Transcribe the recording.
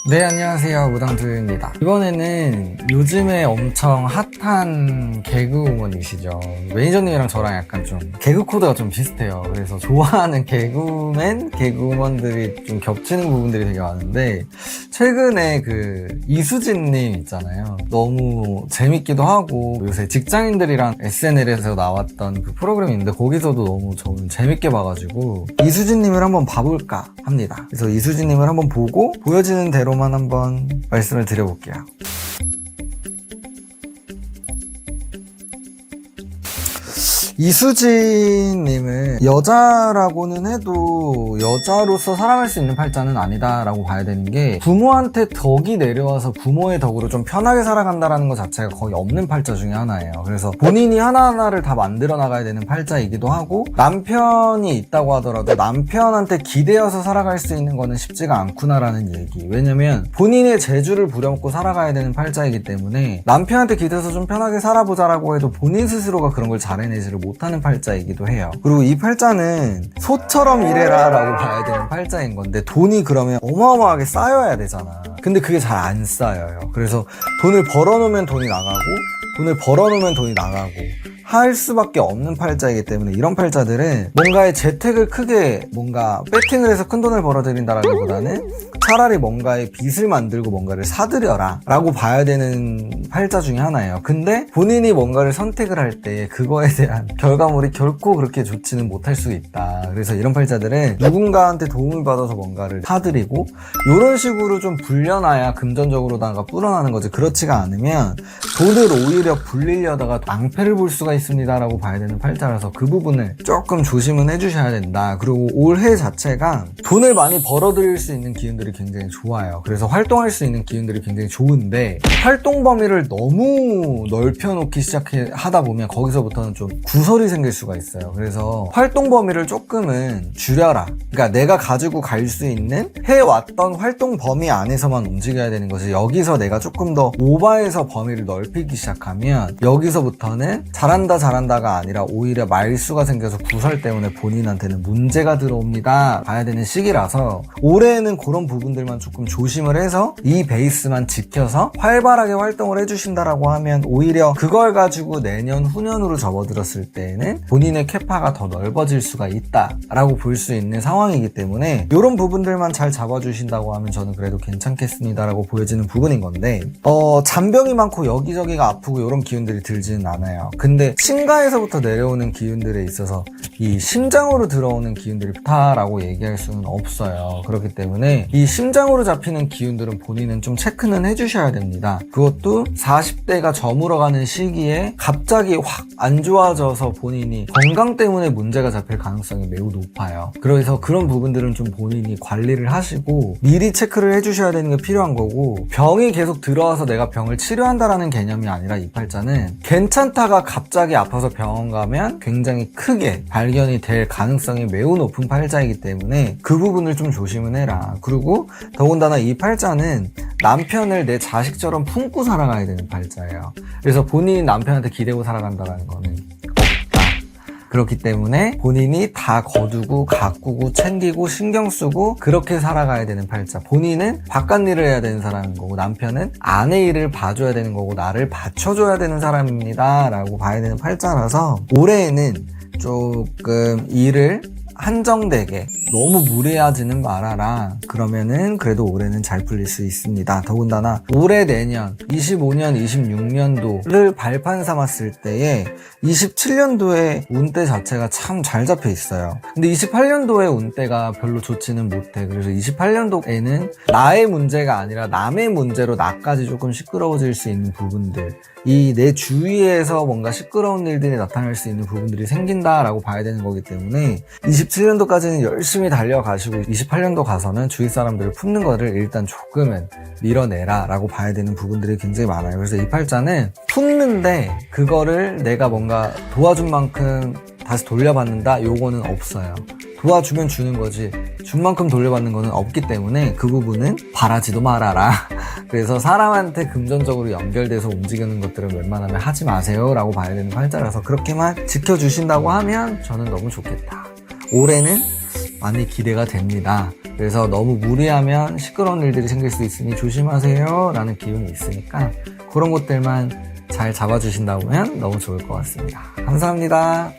네, 안녕하세요. 무당두유입니다. 이번에는 요즘에 엄청 핫한 개그우먼이시죠. 매니저님이랑 저랑 약간 좀 개그 코드가 좀 비슷해요. 그래서 좋아하는 개그맨, 개그우먼들이 좀 겹치는 부분들이 되게 많은데, 최근에 그 이수진님 있잖아요. 너무 재밌기도 하고, 요새 직장인들이랑 SNL에서 나왔던 그 프로그램이 있는데, 거기서도 너무 저는 재밌게 봐가지고, 이수진님을 한번 봐볼까 합니다. 그래서 이수진님을 한번 보고, 보여지는 대로만 한번 말씀을 드려볼게요. 이수진님은 여자라고는 해도 여자로서 사랑할 수 있는 팔자는 아니다라고 봐야 되는 게, 부모한테 덕이 내려와서 부모의 덕으로 좀 편하게 살아간다라는 것 자체가 거의 없는 팔자 중에 하나예요. 그래서 본인이 하나하나를 다 만들어 나가야 되는 팔자이기도 하고, 남편이 있다고 하더라도 남편한테 기대어서 살아갈 수 있는 거는 쉽지가 않구나라는 얘기. 왜냐면 본인의 재주를 부려먹고 살아가야 되는 팔자이기 때문에, 남편한테 기대서 좀 편하게 살아보자라고 해도 본인 스스로가 그런 걸 잘 해내지를 못하는 팔자이기도 해요. 그리고 이 팔자는 소처럼 일해라 라고 봐야 되는 팔자인 건데, 돈이 그러면 어마어마하게 쌓여야 되잖아. 근데 그게 잘 안 쌓여요. 그래서 돈을 벌어놓으면 돈이 나가고, 돈을 벌어놓으면 돈이 나가고 할 수밖에 없는 팔자이기 때문에, 이런 팔자들은 뭔가의 재택을 크게 뭔가 배팅을 해서 큰 돈을 벌어들인다라는 것보다는 차라리 뭔가의 빚을 만들고 뭔가를 사들여라 라고 봐야 되는 팔자 중에 하나예요. 근데 본인이 뭔가를 선택을 할 때 그거에 대한 결과물이 결코 그렇게 좋지는 못할 수 있다. 그래서 이런 팔자들은 누군가한테 도움을 받아서 뭔가를 사들이고, 이런 식으로 좀 불려놔야 금전적으로다가 불어나는 거지, 그렇지가 않으면 돈을 오히려 불리려다가 낭패를 볼 수가 있습니다 라고 봐야 되는 팔자라서, 그 부분을 조금 조심은 해주셔야 된다. 그리고 올해 자체가 돈을 많이 벌어들일 수 있는 기운들이 굉장히 좋아요. 그래서 활동할 수 있는 기운들이 굉장히 좋은데, 활동 범위를 너무 넓혀놓기 시작하다 보면 거기서부터는 좀 구설이 생길 수가 있어요. 그래서 활동 범위를 조금은 줄여라. 그러니까 내가 가지고 갈 수 있는 해왔던 활동 범위 안에서만 움직여야 되는 거지, 여기서 내가 조금 더 오버해서 범위를 넓히기 시작하면 여기서부터는 잘한다가 아니라 오히려 말수가 생겨서 구설 때문에 본인한테는 문제가 들어옵니다 봐야 되는 시기라서, 올해는 그런 부분들만 조금 조심을 해서 이 베이스만 지켜서 활발하게 활동을 해주신다라고 하면, 오히려 그걸 가지고 내년 후년으로 접어들었을 때에는 본인의 캐파가 더 넓어질 수가 있다라고 볼 수 있는 상황이기 때문에, 이런 부분들만 잘 잡아주신다고 하면 저는 그래도 괜찮겠습니다라고 보여지는 부분인 건데, 잔병이 많고 여기저기가 아프고 이런 기운들이 들지는 않아요. 근데 신가에서부터 내려오는 기운들에 있어서 이 심장으로 들어오는 기운들이 좋다라고 얘기할 수는 없어요. 그렇기 때문에 이 심장으로 잡히는 기운들은 본인은 좀 체크는 해주셔야 됩니다. 그것도 40대가 저물어가는 시기에 갑자기 확 안 좋아져서 본인이 건강 때문에 문제가 잡힐 가능성이 매우 높아요. 그래서 그런 부분들은 좀 본인이 관리를 하시고 미리 체크를 해주셔야 되는 게 필요한 거고, 병이 계속 들어와서 내가 병을 치료한다라는 개념이 아니라, 이 팔자는 괜찮다가 갑자기 아파서 병원 가면 굉장히 크게 발견이 될 가능성이 매우 높은 팔자이기 때문에 그 부분을 좀 조심은 해라. 그리고 더군다나 이 팔자는 남편을 내 자식처럼 품고 살아가야 되는 팔자예요. 그래서 본인이 남편한테 기대고 살아간다는 거는 없다. 그렇기 때문에 본인이 다 거두고 가꾸고 챙기고 신경 쓰고 그렇게 살아가야 되는 팔자. 본인은 바깥 일을 해야 되는 사람인 거고, 남편은 아내 일을 봐줘야 되는 거고, 나를 받쳐줘야 되는 사람입니다 라고 봐야 되는 팔자라서, 올해에는 조금 일을 한정되게 너무 무리하지는 말아라. 그러면은 그래도 올해는 잘 풀릴 수 있습니다. 더군다나 올해 내년 25년 26년도를 발판 삼았을 때에 27년도의 운대 자체가 참 잘 잡혀 있어요. 근데 28년도의 운대가 별로 좋지는 못해. 그래서 28년도에는 나의 문제가 아니라 남의 문제로 나까지 조금 시끄러워질 수 있는 부분들, 이 내 주위에서 뭔가 시끄러운 일들이 나타날 수 있는 부분들이 생긴다라고 봐야 되는 거기 때문에, 27년도까지는 열심히 달려가시고 28년도 가서는 주위 사람들을 품는 거를 일단 조금은 밀어내라 라고 봐야 되는 부분들이 굉장히 많아요. 그래서 이 팔자는 품는데 그거를 내가 뭔가 도와준 만큼 다시 돌려받는다, 요거는 없어요. 도와주면 주는 거지 준 만큼 돌려받는 거는 없기 때문에 그 부분은 바라지도 말아라. 그래서 사람한테 금전적으로 연결돼서 움직이는 것들은 웬만하면 하지 마세요 라고 봐야 되는 팔자라서, 그렇게만 지켜주신다고 하면 저는 너무 좋겠다. 올해는 많이 기대가 됩니다. 그래서 너무 무리하면 시끄러운 일들이 생길 수 있으니 조심하세요 라는 기운이 있으니까 그런 것들만 잘 잡아주신다면 너무 좋을 것 같습니다. 감사합니다.